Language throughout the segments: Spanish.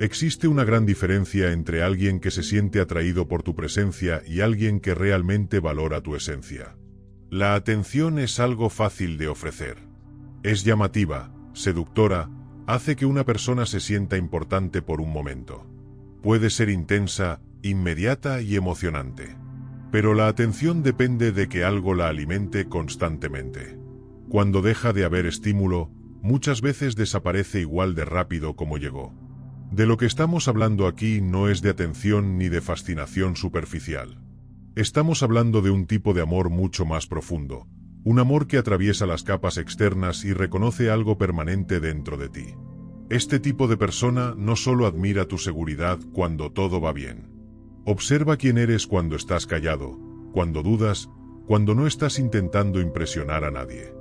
Existe una gran diferencia entre alguien que se siente atraído por tu presencia y alguien que realmente valora tu esencia. La atención es algo fácil de ofrecer. Es llamativa, seductora, hace que una persona se sienta importante por un momento. Puede ser intensa, inmediata y emocionante. Pero la atención depende de que algo la alimente constantemente. Cuando deja de haber estímulo, muchas veces desaparece igual de rápido como llegó. De lo que estamos hablando aquí no es de atención ni de fascinación superficial. Estamos hablando de un tipo de amor mucho más profundo, un amor que atraviesa las capas externas y reconoce algo permanente dentro de ti. Este tipo de persona no solo admira tu seguridad cuando todo va bien. Observa quién eres cuando estás callado, cuando dudas, cuando no estás intentando impresionar a nadie.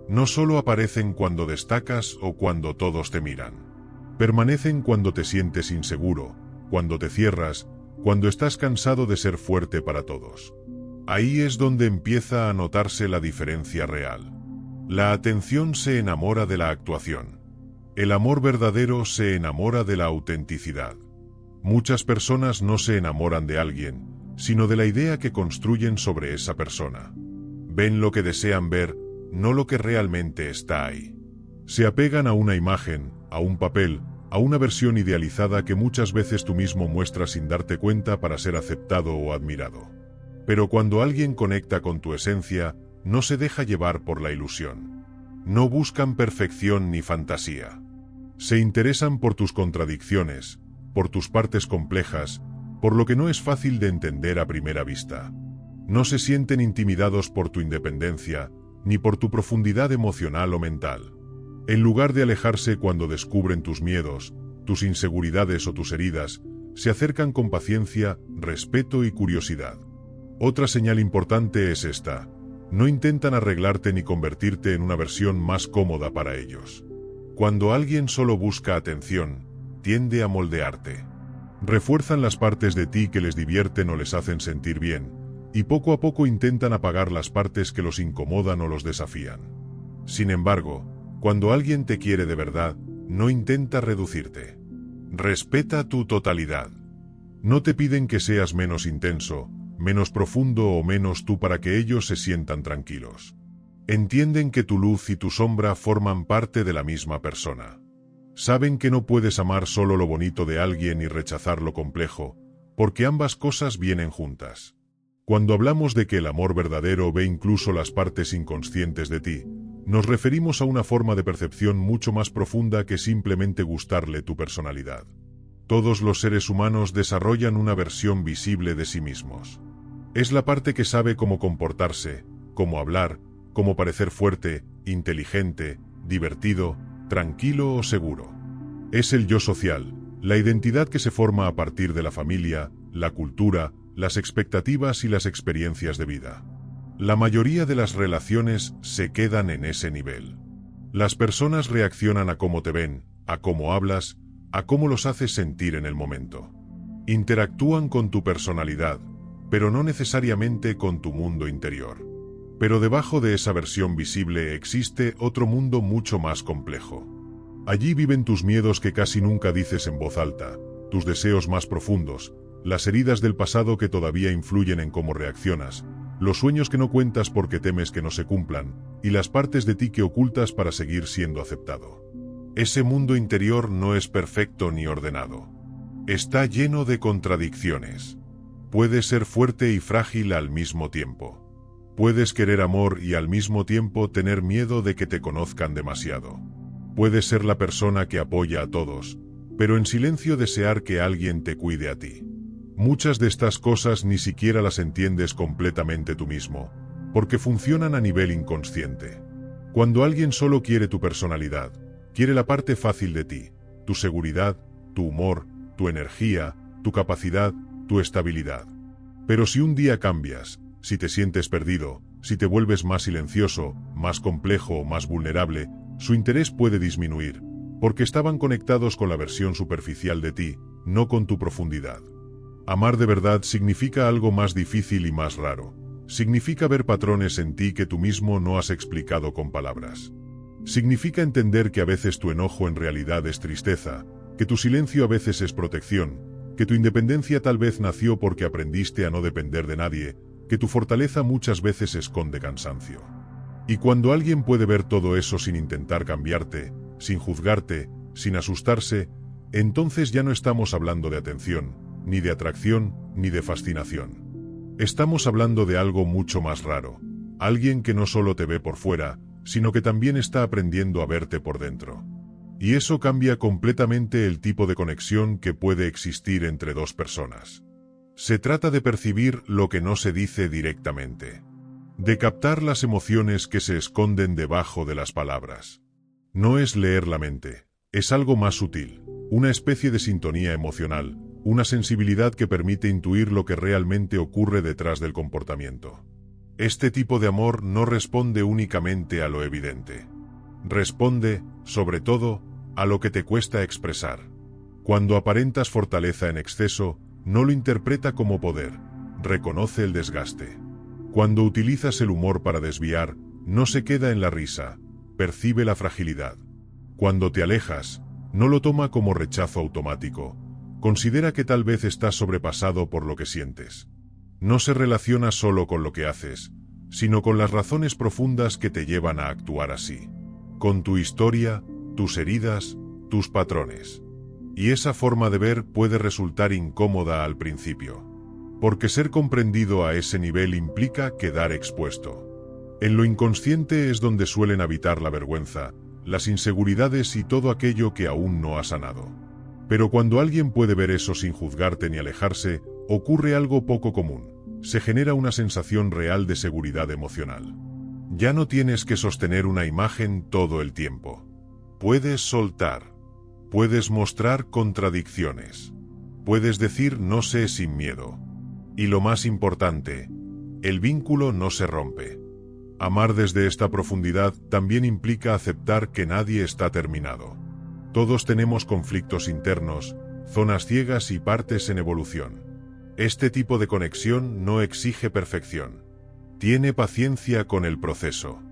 No solo aparecen cuando destacas o cuando todos te miran. Permanecen cuando te sientes inseguro, cuando te cierras, cuando estás cansado de ser fuerte para todos. Ahí es donde empieza a notarse la diferencia real. La atención se enamora de la actuación. El amor verdadero se enamora de la autenticidad. Muchas personas no se enamoran de alguien, sino de la idea que construyen sobre esa persona. Ven lo que desean ver, no lo que realmente está ahí. Se apegan a una imagen, a un papel, a una versión idealizada que muchas veces tú mismo muestras sin darte cuenta para ser aceptado o admirado. Pero cuando alguien conecta con tu esencia, no se deja llevar por la ilusión. No buscan perfección ni fantasía. Se interesan por tus contradicciones, por tus partes complejas, por lo que no es fácil de entender a primera vista. No se sienten intimidados por tu independencia, ni por tu profundidad emocional o mental. En lugar de alejarse cuando descubren tus miedos, tus inseguridades o tus heridas, se acercan con paciencia, respeto y curiosidad. Otra señal importante es esta: no intentan arreglarte ni convertirte en una versión más cómoda para ellos. Cuando alguien solo busca atención, tiende a moldearte. Refuerzan las partes de ti que les divierten o les hacen sentir bien, y poco a poco intentan apagar las partes que los incomodan o los desafían. Sin embargo, cuando alguien te quiere de verdad, no intenta reducirte. Respeta tu totalidad. No te piden que seas menos intenso, menos profundo o menos tú para que ellos se sientan tranquilos. Entienden que tu luz y tu sombra forman parte de la misma persona. Saben que no puedes amar solo lo bonito de alguien y rechazar lo complejo, porque ambas cosas vienen juntas. Cuando hablamos de que el amor verdadero ve incluso las partes inconscientes de ti, nos referimos a una forma de percepción mucho más profunda que simplemente gustarle tu personalidad. Todos los seres humanos desarrollan una versión visible de sí mismos. Es la parte que sabe cómo comportarse, cómo hablar, cómo parecer fuerte, inteligente, divertido, tranquilo o seguro. Es el yo social, la identidad que se forma a partir de la familia, la cultura, las expectativas y las experiencias de vida. La mayoría de las relaciones se quedan en ese nivel. Las personas reaccionan a cómo te ven, a cómo hablas, a cómo los haces sentir en el momento. Interactúan con tu personalidad, pero no necesariamente con tu mundo interior. Pero debajo de esa versión visible existe otro mundo mucho más complejo. Allí viven tus miedos que casi nunca dices en voz alta, tus deseos más profundos, las heridas del pasado que todavía influyen en cómo reaccionas, los sueños que no cuentas porque temes que no se cumplan, y las partes de ti que ocultas para seguir siendo aceptado. Ese mundo interior no es perfecto ni ordenado. Está lleno de contradicciones. Puedes ser fuerte y frágil al mismo tiempo. Puedes querer amor y al mismo tiempo tener miedo de que te conozcan demasiado. Puedes ser la persona que apoya a todos, pero en silencio desear que alguien te cuide a ti. Muchas de estas cosas ni siquiera las entiendes completamente tú mismo, porque funcionan a nivel inconsciente. Cuando alguien solo quiere tu personalidad, quiere la parte fácil de ti, tu seguridad, tu humor, tu energía, tu capacidad, tu estabilidad. Pero si un día cambias, si te sientes perdido, si te vuelves más silencioso, más complejo o más vulnerable, su interés puede disminuir, porque estaban conectados con la versión superficial de ti, no con tu profundidad. Amar de verdad significa algo más difícil y más raro. Significa ver patrones en ti que tú mismo no has explicado con palabras. Significa entender que a veces tu enojo en realidad es tristeza, que tu silencio a veces es protección, que tu independencia tal vez nació porque aprendiste a no depender de nadie, que tu fortaleza muchas veces esconde cansancio. Y cuando alguien puede ver todo eso sin intentar cambiarte, sin juzgarte, sin asustarse, entonces ya no estamos hablando de atención, ni de atracción, ni de fascinación. Estamos hablando de algo mucho más raro, alguien que no solo te ve por fuera, sino que también está aprendiendo a verte por dentro. Y eso cambia completamente el tipo de conexión que puede existir entre dos personas. Se trata de percibir lo que no se dice directamente, de captar las emociones que se esconden debajo de las palabras. No es leer la mente, es algo más sutil, una especie de sintonía emocional, una sensibilidad que permite intuir lo que realmente ocurre detrás del comportamiento. Este tipo de amor no responde únicamente a lo evidente. Responde, sobre todo, a lo que te cuesta expresar. Cuando aparentas fortaleza en exceso, no lo interpreta como poder, reconoce el desgaste. Cuando utilizas el humor para desviar, no se queda en la risa, percibe la fragilidad. Cuando te alejas, no lo toma como rechazo automático, considera que tal vez estás sobrepasado por lo que sientes. No se relaciona solo con lo que haces, sino con las razones profundas que te llevan a actuar así. Con tu historia, tus heridas, tus patrones. Y esa forma de ver puede resultar incómoda al principio, porque ser comprendido a ese nivel implica quedar expuesto. En lo inconsciente es donde suelen habitar la vergüenza, las inseguridades y todo aquello que aún no ha sanado. Pero cuando alguien puede ver eso sin juzgarte ni alejarse, ocurre algo poco común. Se genera una sensación real de seguridad emocional. Ya no tienes que sostener una imagen todo el tiempo. Puedes soltar. Puedes mostrar contradicciones. Puedes decir no sé sin miedo. Y lo más importante, el vínculo no se rompe. Amar desde esta profundidad también implica aceptar que nadie está terminado. Todos tenemos conflictos internos, zonas ciegas y partes en evolución. Este tipo de conexión no exige perfección. Tiene paciencia con el proceso.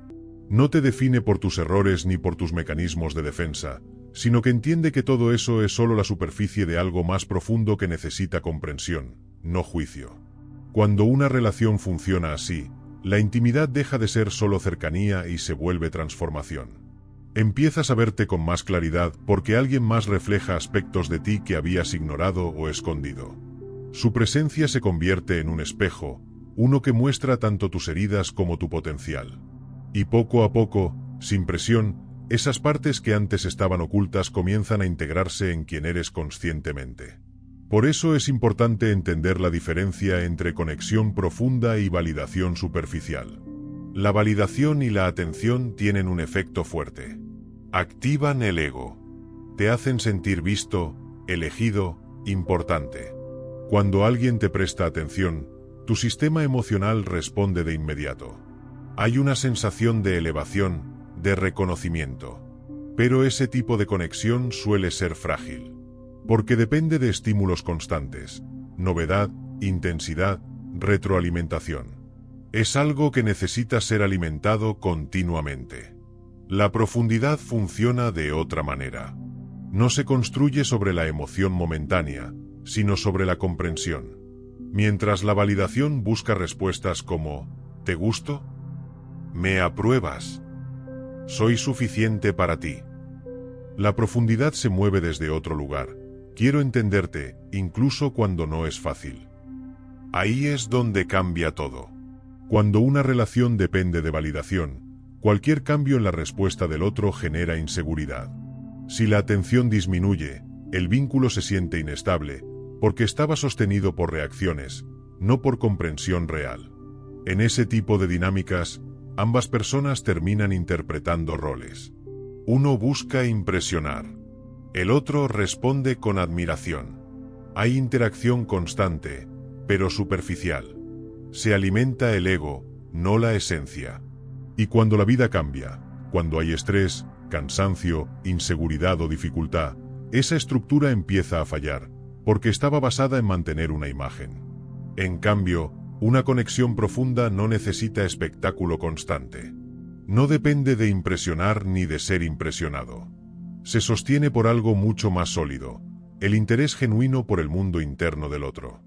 No te define por tus errores ni por tus mecanismos de defensa, sino que entiende que todo eso es solo la superficie de algo más profundo que necesita comprensión, no juicio. Cuando una relación funciona así, la intimidad deja de ser solo cercanía y se vuelve transformación. Empiezas a verte con más claridad porque alguien más refleja aspectos de ti que habías ignorado o escondido. Su presencia se convierte en un espejo, uno que muestra tanto tus heridas como tu potencial. Y poco a poco, sin presión, esas partes que antes estaban ocultas comienzan a integrarse en quien eres conscientemente. Por eso es importante entender la diferencia entre conexión profunda y validación superficial. La validación y la atención tienen un efecto fuerte. Activan el ego. Te hacen sentir visto, elegido, importante. Cuando alguien te presta atención, tu sistema emocional responde de inmediato. Hay una sensación de elevación, de reconocimiento. Pero ese tipo de conexión suele ser frágil. Porque depende de estímulos constantes, novedad, intensidad, retroalimentación. Es algo que necesita ser alimentado continuamente. La profundidad funciona de otra manera. No se construye sobre la emoción momentánea, sino sobre la comprensión. Mientras la validación busca respuestas como ¿te gusto? ¿Me apruebas? ¿Soy suficiente para ti? La profundidad se mueve desde otro lugar. Quiero entenderte, incluso cuando no es fácil. Ahí es donde cambia todo. Cuando una relación depende de validación, cualquier cambio en la respuesta del otro genera inseguridad. Si la atención disminuye, el vínculo se siente inestable, porque estaba sostenido por reacciones, no por comprensión real. En ese tipo de dinámicas, ambas personas terminan interpretando roles. Uno busca impresionar. El otro responde con admiración. Hay interacción constante, pero superficial. Se alimenta el ego, no la esencia. Y cuando la vida cambia, cuando hay estrés, cansancio, inseguridad o dificultad, esa estructura empieza a fallar, porque estaba basada en mantener una imagen. En cambio, una conexión profunda no necesita espectáculo constante. No depende de impresionar ni de ser impresionado. Se sostiene por algo mucho más sólido, el interés genuino por el mundo interno del otro.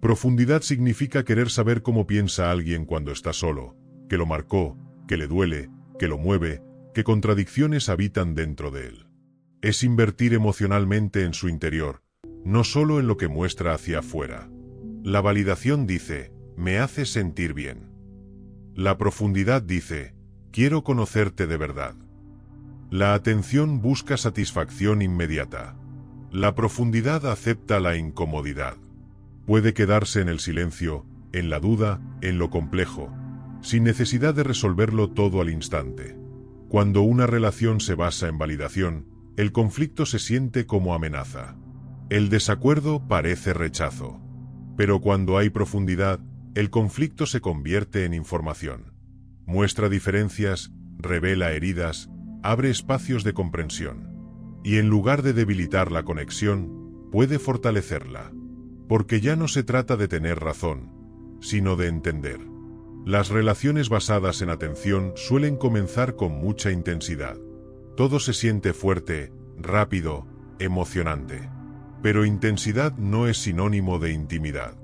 Profundidad significa querer saber cómo piensa alguien cuando está solo, qué lo marcó, qué le duele, qué lo mueve, qué contradicciones habitan dentro de él. Es invertir emocionalmente en su interior, no solo en lo que muestra hacia afuera. La validación dice, me hace sentir bien. La profundidad dice, quiero conocerte de verdad. La atención busca satisfacción inmediata. La profundidad acepta la incomodidad. Puede quedarse en el silencio, en la duda, en lo complejo, sin necesidad de resolverlo todo al instante. Cuando una relación se basa en validación, el conflicto se siente como amenaza. El desacuerdo parece rechazo. Pero cuando hay profundidad, el conflicto se convierte en información. Muestra diferencias, revela heridas, abre espacios de comprensión. Y en lugar de debilitar la conexión, puede fortalecerla. Porque ya no se trata de tener razón, sino de entender. Las relaciones basadas en atención suelen comenzar con mucha intensidad. Todo se siente fuerte, rápido, emocionante. Pero intensidad no es sinónimo de intimidad.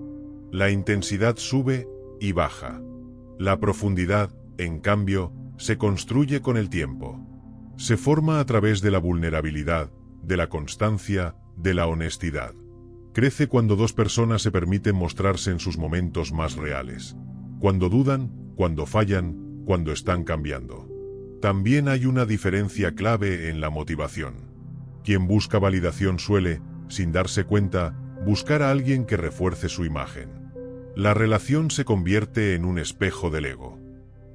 La intensidad sube y baja. La profundidad, en cambio, se construye con el tiempo. Se forma a través de la vulnerabilidad, de la constancia, de la honestidad. Crece cuando dos personas se permiten mostrarse en sus momentos más reales. Cuando dudan, cuando fallan, cuando están cambiando. También hay una diferencia clave en la motivación. Quien busca validación suele, sin darse cuenta, buscar a alguien que refuerce su imagen. La relación se convierte en un espejo del ego.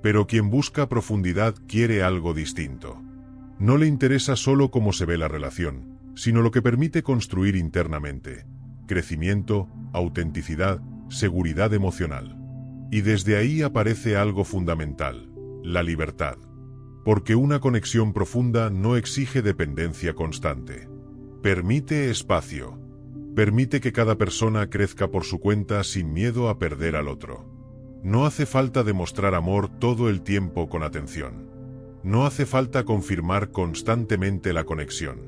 Pero quien busca profundidad quiere algo distinto. No le interesa solo cómo se ve la relación, sino lo que permite construir internamente. Crecimiento, autenticidad, seguridad emocional. Y desde ahí aparece algo fundamental, la libertad. Porque una conexión profunda no exige dependencia constante. Permite espacio. Permite que cada persona crezca por su cuenta sin miedo a perder al otro. No hace falta demostrar amor todo el tiempo con atención. No hace falta confirmar constantemente la conexión.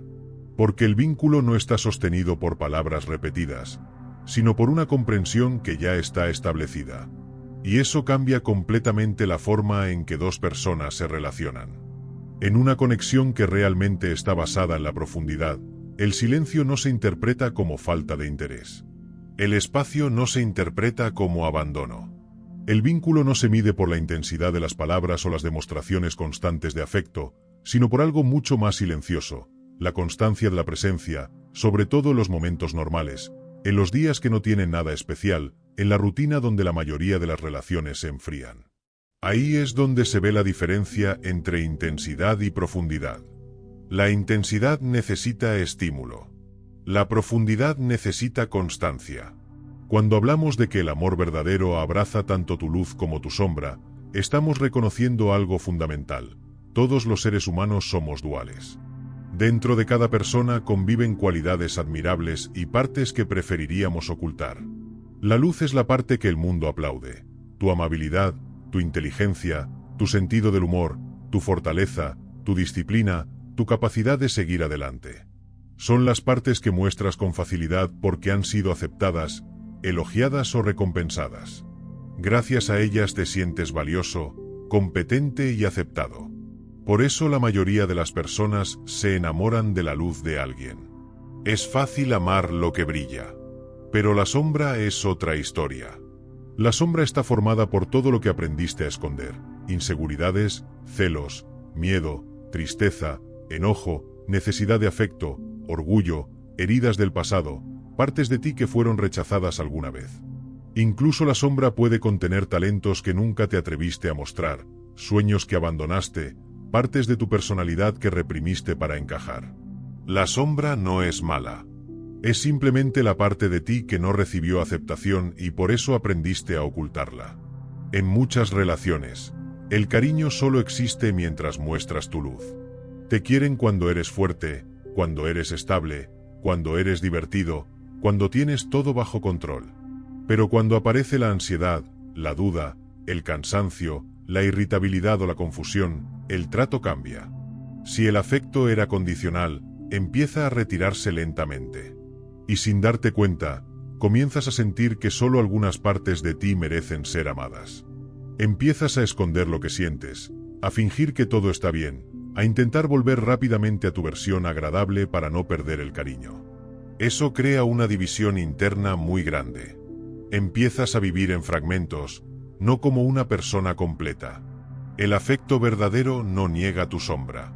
Porque el vínculo no está sostenido por palabras repetidas, sino por una comprensión que ya está establecida. Y eso cambia completamente la forma en que dos personas se relacionan. En una conexión que realmente está basada en la profundidad, el silencio no se interpreta como falta de interés. El espacio no se interpreta como abandono. El vínculo no se mide por la intensidad de las palabras o las demostraciones constantes de afecto, sino por algo mucho más silencioso, la constancia de la presencia, sobre todo en los momentos normales, en los días que no tienen nada especial, en la rutina donde la mayoría de las relaciones se enfrían. Ahí es donde se ve la diferencia entre intensidad y profundidad. La intensidad necesita estímulo. La profundidad necesita constancia. Cuando hablamos de que el amor verdadero abraza tanto tu luz como tu sombra, estamos reconociendo algo fundamental. Todos los seres humanos somos duales. Dentro de cada persona conviven cualidades admirables y partes que preferiríamos ocultar. La luz es la parte que el mundo aplaude. Tu amabilidad, tu inteligencia, tu sentido del humor, tu fortaleza, tu disciplina, tu capacidad de seguir adelante. Son las partes que muestras con facilidad porque han sido aceptadas, elogiadas o recompensadas. Gracias a ellas te sientes valioso, competente y aceptado. Por eso la mayoría de las personas se enamoran de la luz de alguien. Es fácil amar lo que brilla. Pero la sombra es otra historia. La sombra está formada por todo lo que aprendiste a esconder: inseguridades, celos, miedo, tristeza, enojo, necesidad de afecto, orgullo, heridas del pasado, partes de ti que fueron rechazadas alguna vez. Incluso la sombra puede contener talentos que nunca te atreviste a mostrar, sueños que abandonaste, partes de tu personalidad que reprimiste para encajar. La sombra no es mala. Es simplemente la parte de ti que no recibió aceptación y por eso aprendiste a ocultarla. En muchas relaciones, el cariño solo existe mientras muestras tu luz. Te quieren cuando eres fuerte, cuando eres estable, cuando eres divertido, cuando tienes todo bajo control. Pero cuando aparece la ansiedad, la duda, el cansancio, la irritabilidad o la confusión, el trato cambia. Si el afecto era condicional, empieza a retirarse lentamente. Y sin darte cuenta, comienzas a sentir que solo algunas partes de ti merecen ser amadas. Empiezas a esconder lo que sientes, a fingir que todo está bien, a intentar volver rápidamente a tu versión agradable para no perder el cariño. Eso crea una división interna muy grande. Empiezas a vivir en fragmentos, no como una persona completa. El afecto verdadero no niega tu sombra.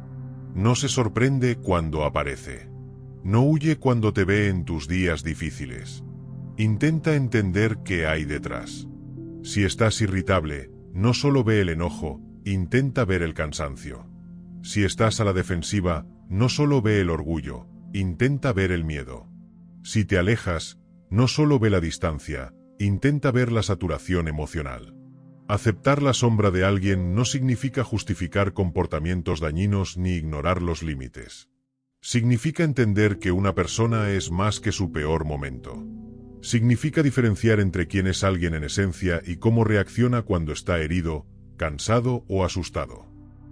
No se sorprende cuando aparece. No huye cuando te ve en tus días difíciles. Intenta entender qué hay detrás. Si estás irritable, no solo ve el enojo, intenta ver el cansancio. Si estás a la defensiva, no solo ve el orgullo, intenta ver el miedo. Si te alejas, no solo ve la distancia, intenta ver la saturación emocional. Aceptar la sombra de alguien no significa justificar comportamientos dañinos ni ignorar los límites. Significa entender que una persona es más que su peor momento. Significa diferenciar entre quién es alguien en esencia y cómo reacciona cuando está herido, cansado o asustado.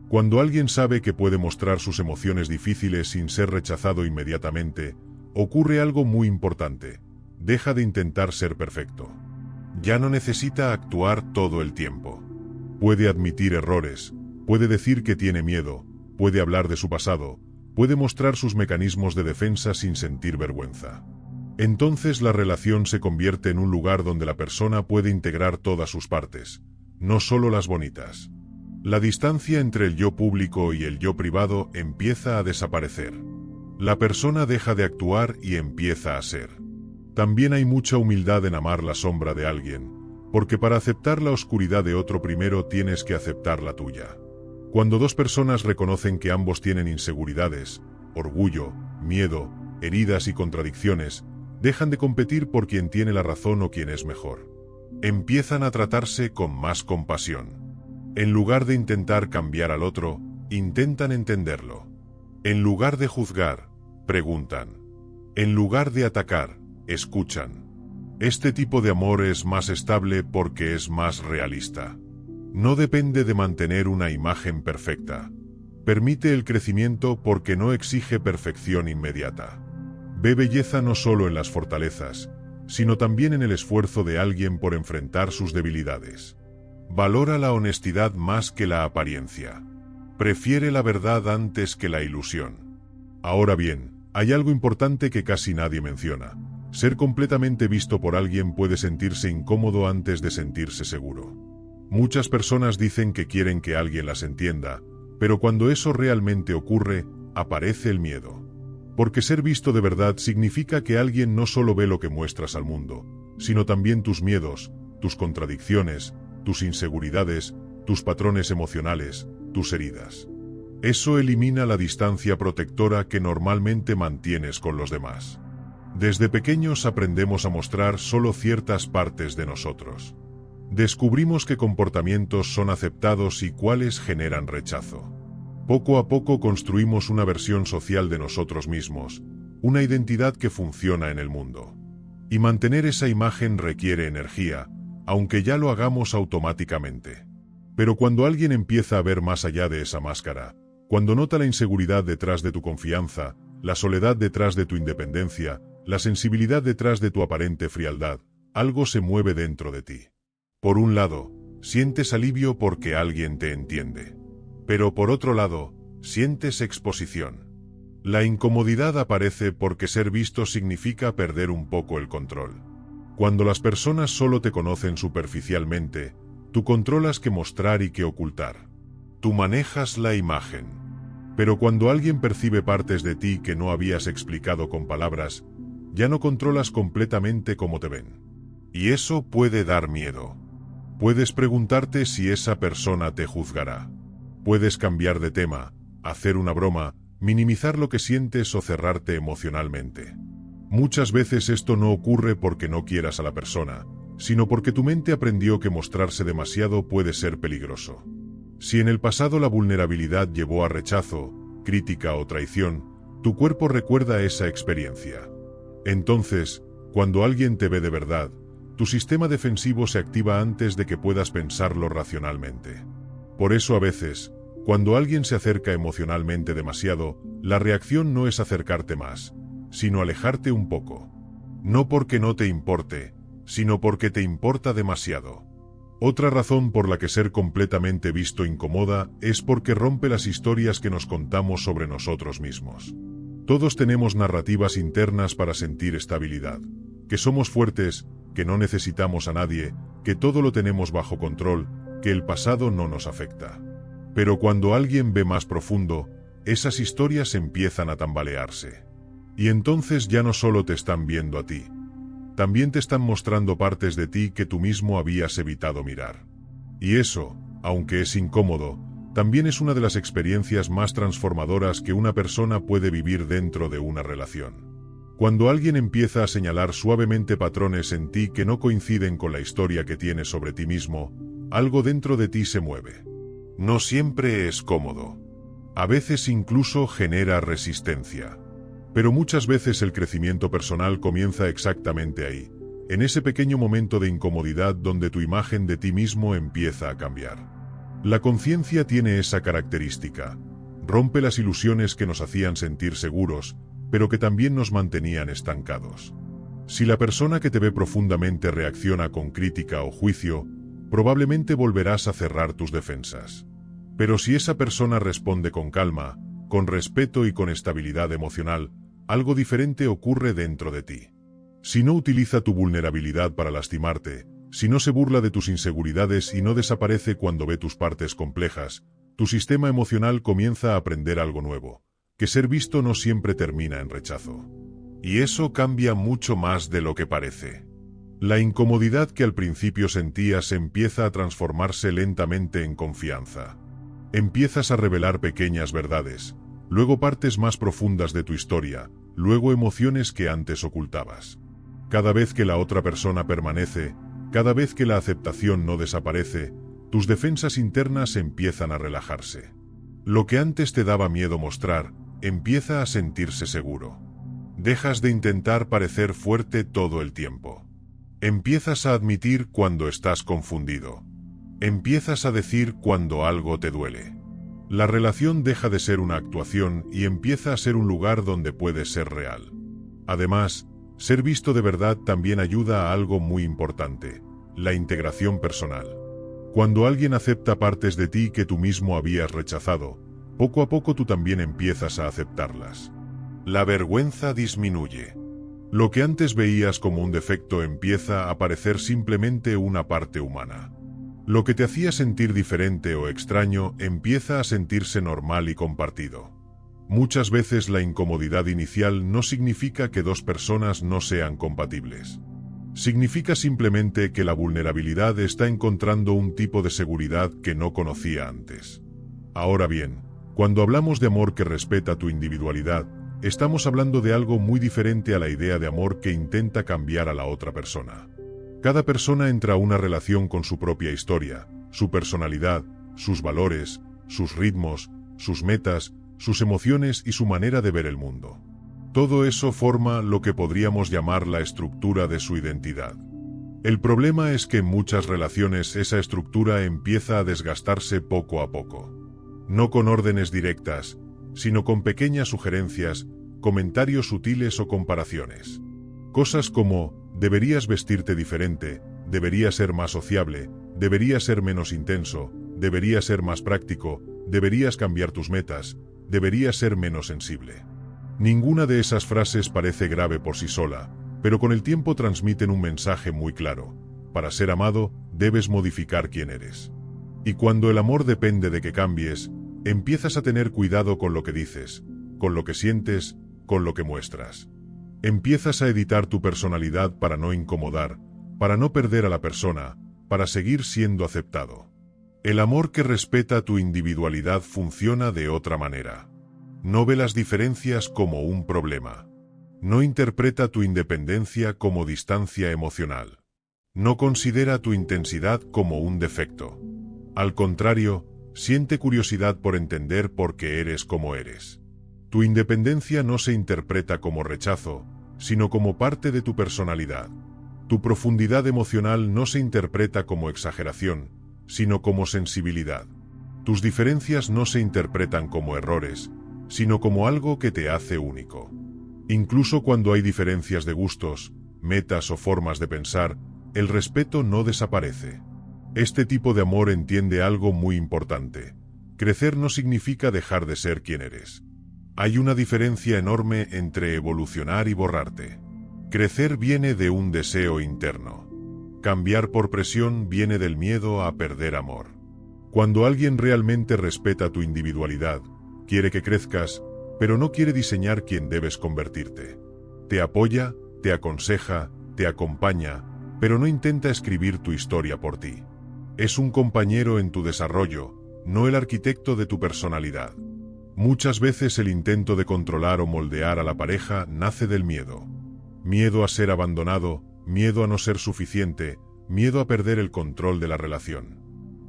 Cuando alguien sabe que puede mostrar sus emociones difíciles sin ser rechazado inmediatamente, ocurre algo muy importante: deja de intentar ser perfecto. Ya no necesita actuar todo el tiempo. Puede admitir errores, puede decir que tiene miedo, puede hablar de su pasado, puede mostrar sus mecanismos de defensa sin sentir vergüenza. Entonces la relación se convierte en un lugar donde la persona puede integrar todas sus partes, no solo las bonitas. La distancia entre el yo público y el yo privado empieza a desaparecer. La persona deja de actuar y empieza a ser. También hay mucha humildad en amar la sombra de alguien, porque para aceptar la oscuridad de otro primero tienes que aceptar la tuya. Cuando dos personas reconocen que ambos tienen inseguridades, orgullo, miedo, heridas y contradicciones, dejan de competir por quien tiene la razón o quien es mejor. Empiezan a tratarse con más compasión. En lugar de intentar cambiar al otro, intentan entenderlo. En lugar de juzgar, preguntan. En lugar de atacar, escuchan. Este tipo de amor es más estable porque es más realista. No depende de mantener una imagen perfecta. Permite el crecimiento porque no exige perfección inmediata. Ve belleza no solo en las fortalezas, sino también en el esfuerzo de alguien por enfrentar sus debilidades. Valora la honestidad más que la apariencia. Prefiere la verdad antes que la ilusión. Ahora bien, hay algo importante que casi nadie menciona. Ser completamente visto por alguien puede sentirse incómodo antes de sentirse seguro. Muchas personas dicen que quieren que alguien las entienda, pero cuando eso realmente ocurre, aparece el miedo. Porque ser visto de verdad significa que alguien no solo ve lo que muestras al mundo, sino también tus miedos, tus contradicciones, tus inseguridades, tus patrones emocionales, tus heridas. Eso elimina la distancia protectora que normalmente mantienes con los demás. Desde pequeños aprendemos a mostrar solo ciertas partes de nosotros. Descubrimos qué comportamientos son aceptados y cuáles generan rechazo. Poco a poco construimos una versión social de nosotros mismos, una identidad que funciona en el mundo. Y mantener esa imagen requiere energía, aunque ya lo hagamos automáticamente. Pero cuando alguien empieza a ver más allá de esa máscara, cuando nota la inseguridad detrás de tu confianza, la soledad detrás de tu independencia, la sensibilidad detrás de tu aparente frialdad, algo se mueve dentro de ti. Por un lado, sientes alivio porque alguien te entiende. Pero por otro lado, sientes exposición. La incomodidad aparece porque ser visto significa perder un poco el control. Cuando las personas solo te conocen superficialmente, tú controlas qué mostrar y qué ocultar. Tú manejas la imagen. Pero cuando alguien percibe partes de ti que no habías explicado con palabras, ya no controlas completamente cómo te ven. Y eso puede dar miedo. Puedes preguntarte si esa persona te juzgará. Puedes cambiar de tema, hacer una broma, minimizar lo que sientes o cerrarte emocionalmente. Muchas veces esto no ocurre porque no quieras a la persona, sino porque tu mente aprendió que mostrarse demasiado puede ser peligroso. Si en el pasado la vulnerabilidad llevó a rechazo, crítica o traición, tu cuerpo recuerda esa experiencia. Entonces, cuando alguien te ve de verdad, tu sistema defensivo se activa antes de que puedas pensarlo racionalmente. Por eso a veces, Cuando alguien se acerca emocionalmente demasiado, la reacción no es acercarte más, sino alejarte un poco. No porque no te importe, sino porque te importa demasiado. Otra razón por la que ser completamente visto incomoda es porque rompe las historias que nos contamos sobre nosotros mismos. Todos tenemos narrativas internas para sentir estabilidad, que somos fuertes, que no necesitamos a nadie, que todo lo tenemos bajo control, que el pasado no nos afecta. Pero cuando alguien ve más profundo, esas historias empiezan a tambalearse. Y entonces ya no solo te están viendo a ti, también te están mostrando partes de ti que tú mismo habías evitado mirar. Y eso, aunque es incómodo, también es una de las experiencias más transformadoras que una persona puede vivir dentro de una relación. Cuando alguien empieza a señalar suavemente patrones en ti que no coinciden con la historia que tienes sobre ti mismo, algo dentro de ti se mueve. No siempre es cómodo. A veces incluso genera resistencia. Pero muchas veces el crecimiento personal comienza exactamente ahí, en ese pequeño momento de incomodidad donde tu imagen de ti mismo empieza a cambiar. La conciencia tiene esa característica. Rompe las ilusiones que nos hacían sentir seguros, pero que también nos mantenían estancados. Si la persona que te ve profundamente reacciona con crítica o juicio, probablemente volverás a cerrar tus defensas. Pero si esa persona responde con calma, con respeto y con estabilidad emocional, algo diferente ocurre dentro de ti. Si no utiliza tu vulnerabilidad para lastimarte, si no se burla de tus inseguridades y no desaparece cuando ve tus partes complejas, tu sistema emocional comienza a aprender algo nuevo, que ser visto no siempre termina en rechazo. Y eso cambia mucho más de lo que parece. La incomodidad que al principio sentías empieza a transformarse lentamente en confianza. Empiezas a revelar pequeñas verdades, luego partes más profundas de tu historia, luego emociones que antes ocultabas. Cada vez que la otra persona permanece, cada vez que la aceptación no desaparece, tus defensas internas empiezan a relajarse. Lo que antes te daba miedo mostrar, empieza a sentirse seguro. Dejas de intentar parecer fuerte todo el tiempo. Empiezas a admitir cuando estás confundido. Empiezas a decir cuando algo te duele. La relación deja de ser una actuación y empieza a ser un lugar donde puedes ser real. Además, ser visto de verdad también ayuda a algo muy importante, la integración personal. Cuando alguien acepta partes de ti que tú mismo habías rechazado, poco a poco tú también empiezas a aceptarlas. La vergüenza disminuye. Lo que antes veías como un defecto empieza a parecer simplemente una parte humana. Lo que te hacía sentir diferente o extraño empieza a sentirse normal y compartido. Muchas veces la incomodidad inicial no significa que dos personas no sean compatibles. Significa simplemente que la vulnerabilidad está encontrando un tipo de seguridad que no conocía antes. Ahora bien, cuando hablamos de amor que respeta tu individualidad, estamos hablando de algo muy diferente a la idea de amor que intenta cambiar a la otra persona. Cada persona entra a una relación con su propia historia, su personalidad, sus valores, sus ritmos, sus metas, sus emociones y su manera de ver el mundo. Todo eso forma lo que podríamos llamar la estructura de su identidad. El problema es que en muchas relaciones esa estructura empieza a desgastarse poco a poco. No con órdenes directas, sino con pequeñas sugerencias, comentarios sutiles o comparaciones. Cosas como: deberías vestirte diferente, deberías ser más sociable, deberías ser menos intenso, deberías ser más práctico, deberías cambiar tus metas, deberías ser menos sensible. Ninguna de esas frases parece grave por sí sola, pero con el tiempo transmiten un mensaje muy claro. Para ser amado, debes modificar quién eres. Y cuando el amor depende de que cambies, empiezas a tener cuidado con lo que dices, con lo que sientes, con lo que muestras. Empiezas a editar tu personalidad para no incomodar, para no perder a la persona, para seguir siendo aceptado. El amor que respeta tu individualidad funciona de otra manera. No ve las diferencias como un problema. No interpreta tu independencia como distancia emocional. No considera tu intensidad como un defecto. Al contrario, siente curiosidad por entender por qué eres como eres. Tu independencia no se interpreta como rechazo, sino como parte de tu personalidad. Tu profundidad emocional no se interpreta como exageración, sino como sensibilidad. Tus diferencias no se interpretan como errores, sino como algo que te hace único. Incluso cuando hay diferencias de gustos, metas o formas de pensar, el respeto no desaparece. Este tipo de amor entiende algo muy importante. Crecer no significa dejar de ser quien eres. Hay una diferencia enorme entre evolucionar y borrarte. Crecer viene de un deseo interno. Cambiar por presión viene del miedo a perder amor. Cuando alguien realmente respeta tu individualidad, quiere que crezcas, pero no quiere diseñar quién debes convertirte. Te apoya, te aconseja, te acompaña, pero no intenta escribir tu historia por ti. Es un compañero en tu desarrollo, no el arquitecto de tu personalidad. Muchas veces el intento de controlar o moldear a la pareja nace del miedo. Miedo a ser abandonado, miedo a no ser suficiente, miedo a perder el control de la relación.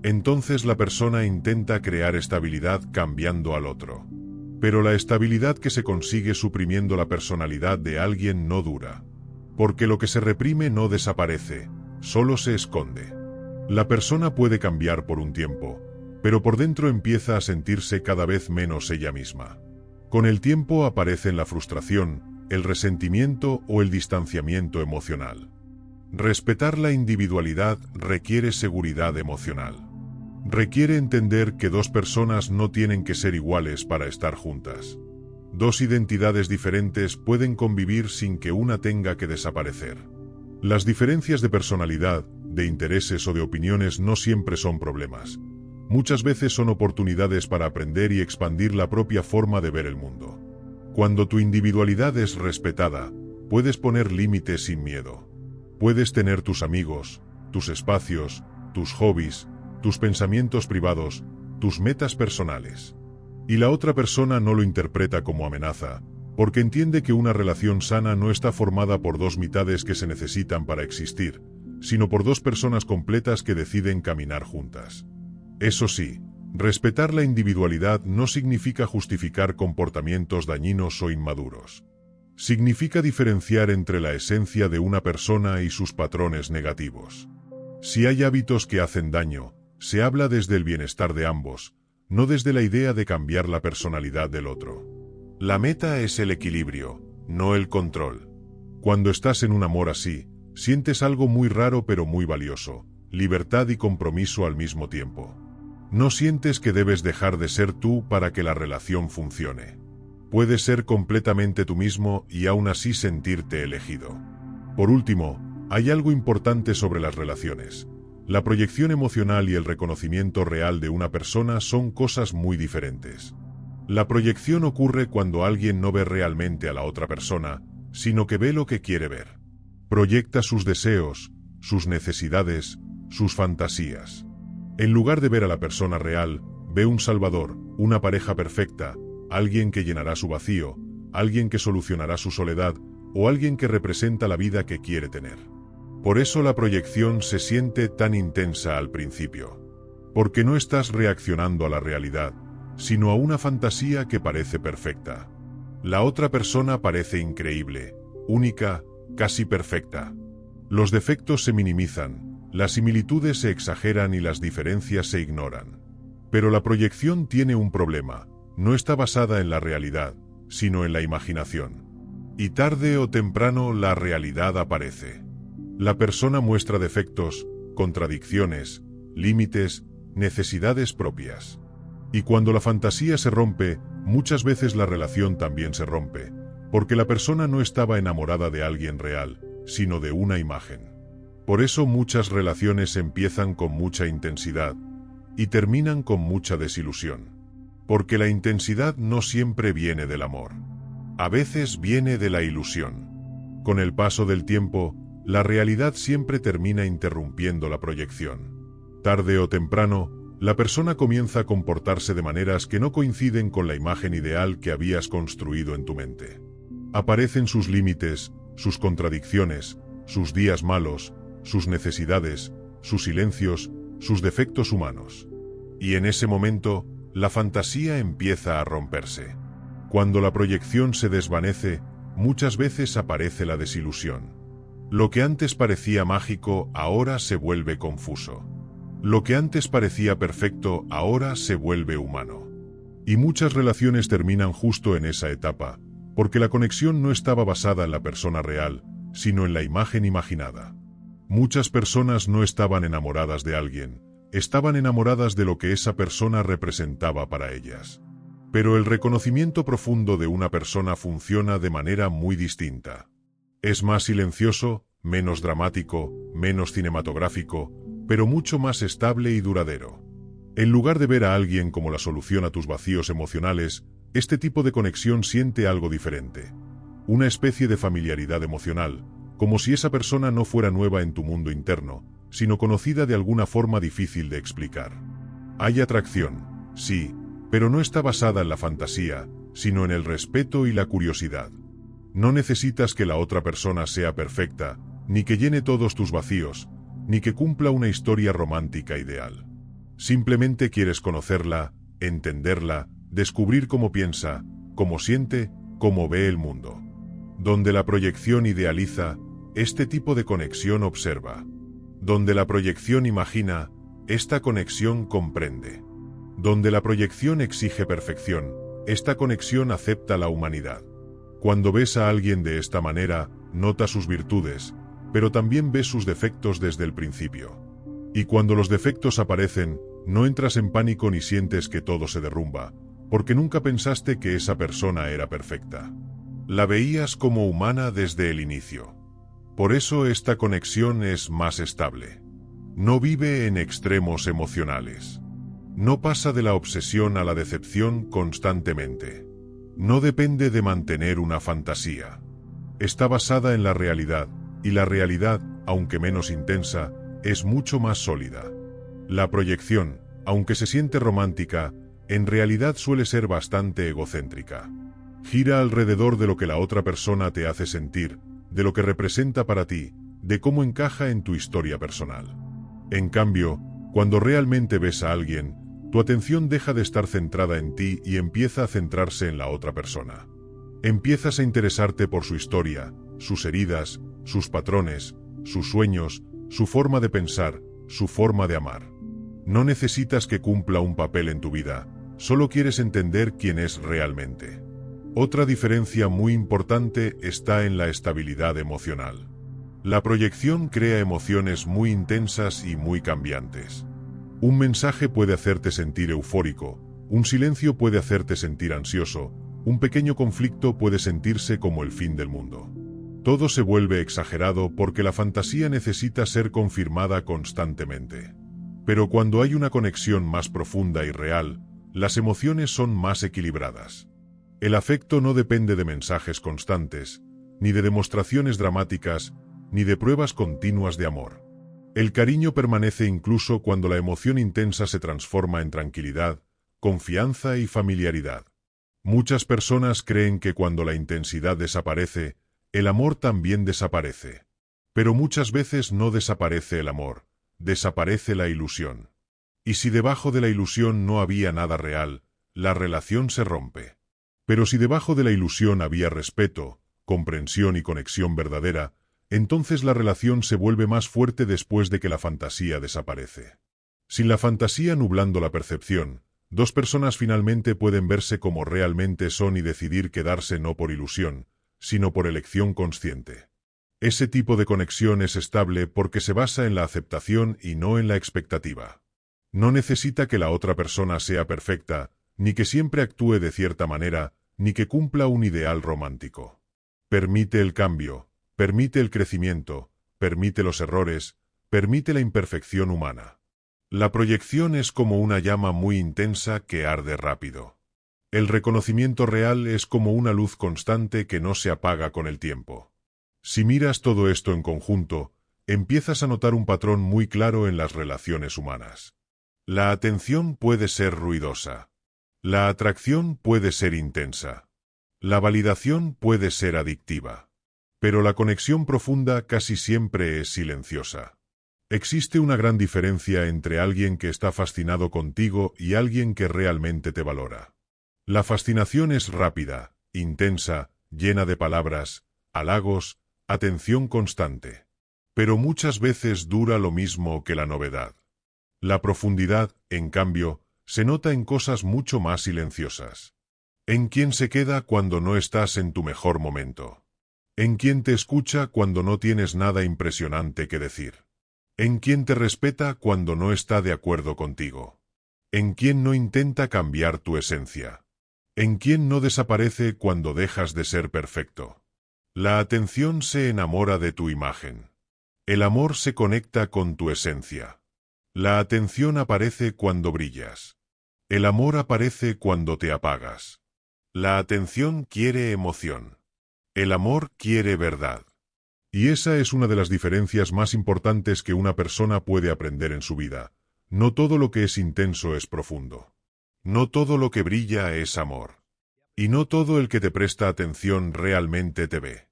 Entonces la persona intenta crear estabilidad cambiando al otro. Pero la estabilidad que se consigue suprimiendo la personalidad de alguien no dura. Porque lo que se reprime no desaparece, solo se esconde. La persona puede cambiar por un tiempo, pero por dentro empieza a sentirse cada vez menos ella misma. Con el tiempo aparecen la frustración, el resentimiento o el distanciamiento emocional. Respetar la individualidad requiere seguridad emocional. Requiere entender que dos personas no tienen que ser iguales para estar juntas. Dos identidades diferentes pueden convivir sin que una tenga que desaparecer. Las diferencias de personalidad, de intereses o de opiniones no siempre son problemas. Muchas veces son oportunidades para aprender y expandir la propia forma de ver el mundo. Cuando tu individualidad es respetada, puedes poner límites sin miedo. Puedes tener tus amigos, tus espacios, tus hobbies, tus pensamientos privados, tus metas personales. Y la otra persona no lo interpreta como amenaza, porque entiende que una relación sana no está formada por dos mitades que se necesitan para existir, sino por dos personas completas que deciden caminar juntas. Eso sí, respetar la individualidad no significa justificar comportamientos dañinos o inmaduros. Significa diferenciar entre la esencia de una persona y sus patrones negativos. Si hay hábitos que hacen daño, se habla desde el bienestar de ambos, no desde la idea de cambiar la personalidad del otro. La meta es el equilibrio, no el control. Cuando estás en un amor así, sientes algo muy raro pero muy valioso, libertad y compromiso al mismo tiempo. No sientes que debes dejar de ser tú para que la relación funcione. Puedes ser completamente tú mismo y aún así sentirte elegido. Por último, hay algo importante sobre las relaciones. La proyección emocional y el reconocimiento real de una persona son cosas muy diferentes. La proyección ocurre cuando alguien no ve realmente a la otra persona, sino que ve lo que quiere ver. Proyecta sus deseos, sus necesidades, sus fantasías. En lugar de ver a la persona real, ve un salvador, una pareja perfecta, alguien que llenará su vacío, alguien que solucionará su soledad, o alguien que representa la vida que quiere tener. Por eso la proyección se siente tan intensa al principio. Porque no estás reaccionando a la realidad, sino a una fantasía que parece perfecta. La otra persona parece increíble, única, casi perfecta. Los defectos se minimizan, las similitudes se exageran y las diferencias se ignoran. Pero la proyección tiene un problema, no está basada en la realidad, sino en la imaginación. Y tarde o temprano la realidad aparece. La persona muestra defectos, contradicciones, límites, necesidades propias. Y cuando la fantasía se rompe, muchas veces la relación también se rompe, porque la persona no estaba enamorada de alguien real, sino de una imagen. Por eso muchas relaciones empiezan con mucha intensidad y terminan con mucha desilusión. Porque la intensidad no siempre viene del amor. A veces viene de la ilusión. Con el paso del tiempo, la realidad siempre termina interrumpiendo la proyección. Tarde o temprano, la persona comienza a comportarse de maneras que no coinciden con la imagen ideal que habías construido en tu mente. Aparecen sus límites, sus contradicciones, sus días malos, sus necesidades, sus silencios, sus defectos humanos. Y en ese momento, la fantasía empieza a romperse. Cuando la proyección se desvanece, muchas veces aparece la desilusión. Lo que antes parecía mágico ahora se vuelve confuso. Lo que antes parecía perfecto ahora se vuelve humano. Y muchas relaciones terminan justo en esa etapa, porque la conexión no estaba basada en la persona real, sino en la imagen imaginada. Muchas personas no estaban enamoradas de alguien, estaban enamoradas de lo que esa persona representaba para ellas. Pero el reconocimiento profundo de una persona funciona de manera muy distinta. Es más silencioso, menos dramático, menos cinematográfico, pero mucho más estable y duradero. En lugar de ver a alguien como la solución a tus vacíos emocionales, este tipo de conexión siente algo diferente. Una especie de familiaridad emocional, como si esa persona no fuera nueva en tu mundo interno, sino conocida de alguna forma difícil de explicar. Hay atracción, sí, pero no está basada en la fantasía, sino en el respeto y la curiosidad. No necesitas que la otra persona sea perfecta, ni que llene todos tus vacíos, ni que cumpla una historia romántica ideal. Simplemente quieres conocerla, entenderla, descubrir cómo piensa, cómo siente, cómo ve el mundo. Donde la proyección idealiza, este tipo de conexión observa. Donde la proyección imagina, esta conexión comprende. Donde la proyección exige perfección, esta conexión acepta la humanidad. Cuando ves a alguien de esta manera, nota sus virtudes, pero también ves sus defectos desde el principio. Y cuando los defectos aparecen, no entras en pánico ni sientes que todo se derrumba, porque nunca pensaste que esa persona era perfecta. La veías como humana desde el inicio. Por eso esta conexión es más estable. No vive en extremos emocionales. No pasa de la obsesión a la decepción constantemente. No depende de mantener una fantasía. Está basada en la realidad, y la realidad, aunque menos intensa, es mucho más sólida. La proyección, aunque se siente romántica, en realidad suele ser bastante egocéntrica. Gira alrededor de lo que la otra persona te hace sentir, de lo que representa para ti, de cómo encaja en tu historia personal. En cambio, cuando realmente ves a alguien, tu atención deja de estar centrada en ti y empieza a centrarse en la otra persona. Empiezas a interesarte por su historia, sus heridas, sus patrones, sus sueños, su forma de pensar, su forma de amar. No necesitas que cumpla un papel en tu vida, solo quieres entender quién es realmente. Otra diferencia muy importante está en la estabilidad emocional. La proyección crea emociones muy intensas y muy cambiantes. Un mensaje puede hacerte sentir eufórico, un silencio puede hacerte sentir ansioso, un pequeño conflicto puede sentirse como el fin del mundo. Todo se vuelve exagerado porque la fantasía necesita ser confirmada constantemente. Pero cuando hay una conexión más profunda y real, las emociones son más equilibradas. El afecto no depende de mensajes constantes, ni de demostraciones dramáticas, ni de pruebas continuas de amor. El cariño permanece incluso cuando la emoción intensa se transforma en tranquilidad, confianza y familiaridad. Muchas personas creen que cuando la intensidad desaparece, el amor también desaparece. Pero muchas veces no desaparece el amor, desaparece la ilusión. Y si debajo de la ilusión no había nada real, la relación se rompe. Pero si debajo de la ilusión había respeto, comprensión y conexión verdadera, entonces la relación se vuelve más fuerte después de que la fantasía desaparece. Sin la fantasía nublando la percepción, dos personas finalmente pueden verse como realmente son y decidir quedarse no por ilusión, sino por elección consciente. Ese tipo de conexión es estable porque se basa en la aceptación y no en la expectativa. No necesita que la otra persona sea perfecta, ni que siempre actúe de cierta manera, ni que cumpla un ideal romántico. Permite el cambio, permite el crecimiento, permite los errores, permite la imperfección humana. La proyección es como una llama muy intensa que arde rápido. El reconocimiento real es como una luz constante que no se apaga con el tiempo. Si miras todo esto en conjunto, empiezas a notar un patrón muy claro en las relaciones humanas. La atención puede ser ruidosa. La atracción puede ser intensa. La validación puede ser adictiva. Pero la conexión profunda casi siempre es silenciosa. Existe una gran diferencia entre alguien que está fascinado contigo y alguien que realmente te valora. La fascinación es rápida, intensa, llena de palabras, halagos, atención constante. Pero muchas veces dura lo mismo que la novedad. La profundidad, en cambio, se nota en cosas mucho más silenciosas. En quién se queda cuando no estás en tu mejor momento. En quién te escucha cuando no tienes nada impresionante que decir. En quién te respeta cuando no está de acuerdo contigo. En quién no intenta cambiar tu esencia. En quién no desaparece cuando dejas de ser perfecto. La atención se enamora de tu imagen. El amor se conecta con tu esencia. La atención aparece cuando brillas. El amor aparece cuando te apagas. La atención quiere emoción. El amor quiere verdad. Y esa es una de las diferencias más importantes que una persona puede aprender en su vida. No todo lo que es intenso es profundo. No todo lo que brilla es amor. Y no todo el que te presta atención realmente te ve.